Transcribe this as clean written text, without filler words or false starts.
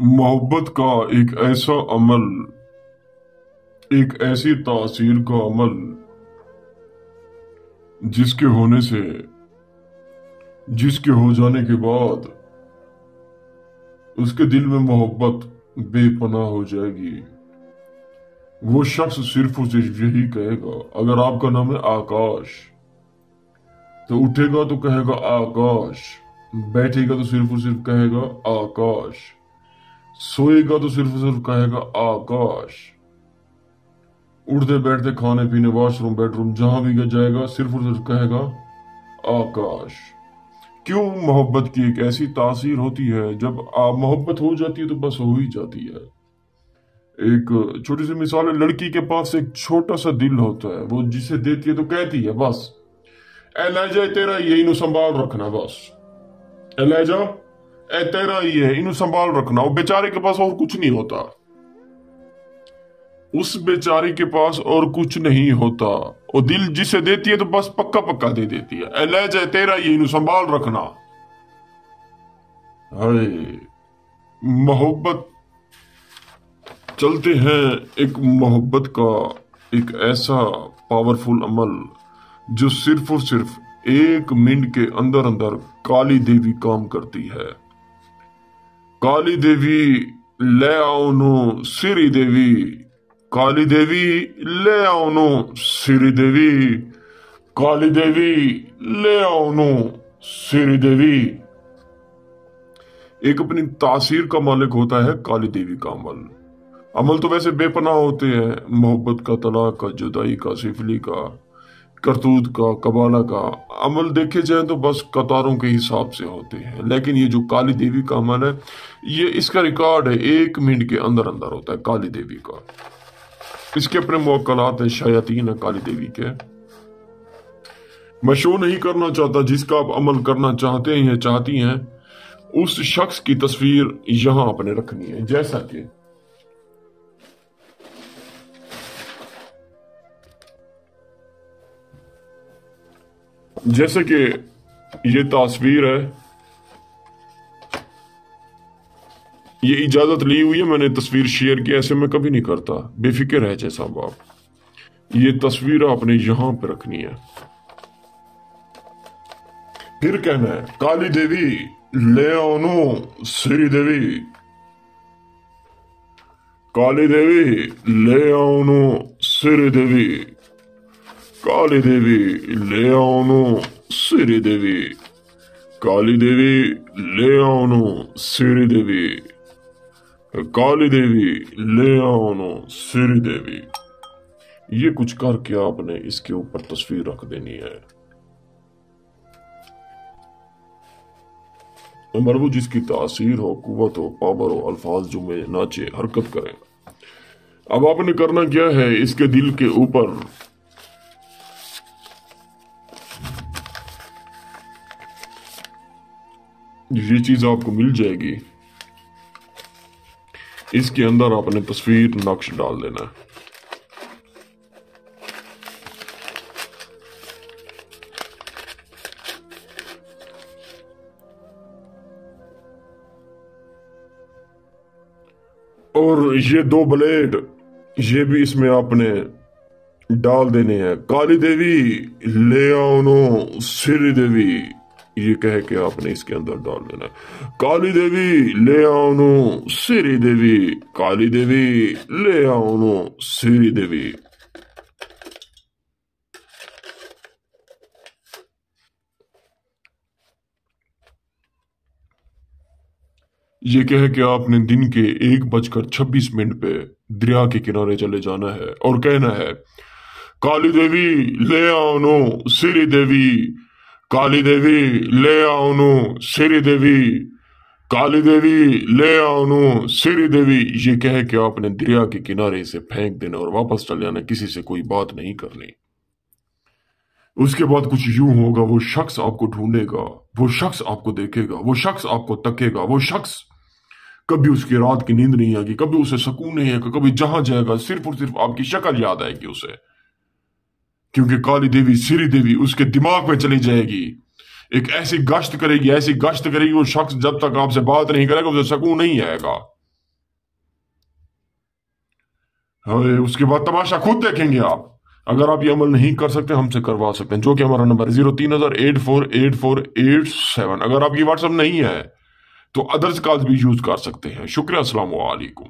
मोहब्बत का एक ऐसा अमल, एक ऐसी तासीर का अमल जिसके होने से, जिसके हो जाने के बाद उसके दिल में मोहब्बत बेपनाह हो जाएगी। वो शख्स सिर्फ और सिर्फ यही कहेगा। अगर आपका नाम है आकाश तो उठेगा तो कहेगा आकाश, बैठेगा तो सिर्फ और सिर्फ कहेगा आकाश, सोएगा तो सिर्फ और सिर्फ कहेगा आकाश, उठते बैठते खाने पीने वॉशरूम बेडरूम जहां भी जाएगा सिर्फ और सिर्फ कहेगा आकाश। क्यों? मोहब्बत की एक ऐसी तासीर होती है, जब आप मोहब्बत हो जाती है तो बस हो ही जाती है। एक छोटी सी मिसाल है, लड़की के पास एक छोटा सा दिल होता है, वो जिसे देती है तो कहती है बस ए लहजा तेरा ही है, इन्हें संभाल रखना, बस ए लहजा ए तेरा ही है, इन्हें संभाल रखना। वो बेचारे के पास और कुछ नहीं होता, उस बेचारी के पास और कुछ नहीं होता। वो दिल जिसे देती है तो बस पक्का पक्का दे देती है, ए लहजा तेरा ही, इन्हें संभाल रखना। हाय मोहब्बत। चलते हैं एक मोहब्बत का एक ऐसा पावरफुल अमल जो सिर्फ और सिर्फ 1 मिनट के अंदर अंदर काली देवी काम करती है। काली देवी ले आओ नो सिरी देवी, काली देवी ले आओ नो सिरी देवी, काली देवी ले आओ नो सिरी देवी। एक अपनी तासीर का मालिक होता है काली देवी का अमल। अमल तो वैसे बेपनाह होते हैं, मोहब्बत का, तलाक का, जुदाई का, सिफली का, करतूत का, कबाला का। अमल देखे जाए तो बस कतारों के हिसाब से होते हैं, लेकिन ये जो काली देवी का अमल है, ये इसका रिकॉर्ड है 1 मिनट के अंदर अंदर होता है काली देवी का। इसके अपने मुवक्कलात है, शयातीन है काली देवी के। मैं शो नहीं करना चाहता, जिसका आप अमल करना चाहते हैं या चाहती हैं उस शख्स की तस्वीर यहां आपने रखनी है। जैसे कि ये तस्वीर है, ये इजाजत ली हुई है, मैंने तस्वीर शेयर की, ऐसे मैं कभी नहीं करता, बेफिक्र है जैसा आप। ये तस्वीर आपने यहां पे रखनी है। फिर कहना है काली देवी ले आओ नो सिरी देवी, काली देवी ले आओ नो सिरी देवी, काली देवी ले आओ नो सिरी देवी, काली देवी ले आओ नो सिरी देवी, काली देवी ले आओ नो सिरी देवी। ये कुछ करके आपने इसके ऊपर तस्वीर रख देनी है। मरबू जिसकी तासीर हो, कुव्वत हो, पावर हो, अल्फाज जो में नाचे, हरकत करें। अब आपने करना क्या है, इसके दिल के ऊपर ये चीज आपको मिल जाएगी, इसके अंदर आपने तस्वीर नक्श डाल देना है। और ये 2 ब्लेड ये भी इसमें आपने डाल देने हैं। काली देवी ले आओ नो सिरी देवी, ये कह के आपने इसके अंदर डाल देना है। काली देवी ले आओ नो सिरी देवी, काली देवी ले आओ नो सिरी देवी। ये कह के आपने दिन के 1:26 पे दरिया के किनारे चले जाना है और कहना है काली देवी ले आओ नो सिरी देवी, काली देवी ले आओ नो सिरी देवी, काली देवी ले आओ नो सिरी देवी। ये कह के आपने दरिया के किनारे से फेंक देना और वापस चले आना, किसी से कोई बात नहीं करनी। उसके बाद कुछ यूं होगा, वो शख्स आपको ढूंढेगा, वो शख्स आपको देखेगा, वो शख्स आपको तकेगा, वो शख्स कभी उसकी रात की नींद नहीं आएगी, कभी उसे सुकून नहीं आएगा, कभी जहां जाएगा सिर्फ और सिर्फ आपकी शक्ल याद आएगी उसे, क्योंकि काली देवी सिरी देवी उसके दिमाग में चली जाएगी। एक ऐसी गश्त करेगी, ऐसी गश्त करेगी, वो शख्स जब तक आपसे बात नहीं करेगा उसे सुकून नहीं आएगा। है। उसके बाद तमाशा खुद देखेंगे आप। अगर आप ये अमल नहीं कर सकते, हमसे करवा सकते हैं, जो कि हमारा नंबर है 03,084,84,87। अगर आपकी व्हाट्सएप नहीं है तो अदर्स कॉल्स भी यूज कर सकते हैं। शुक्रिया, अस्सलाम वालेकुम।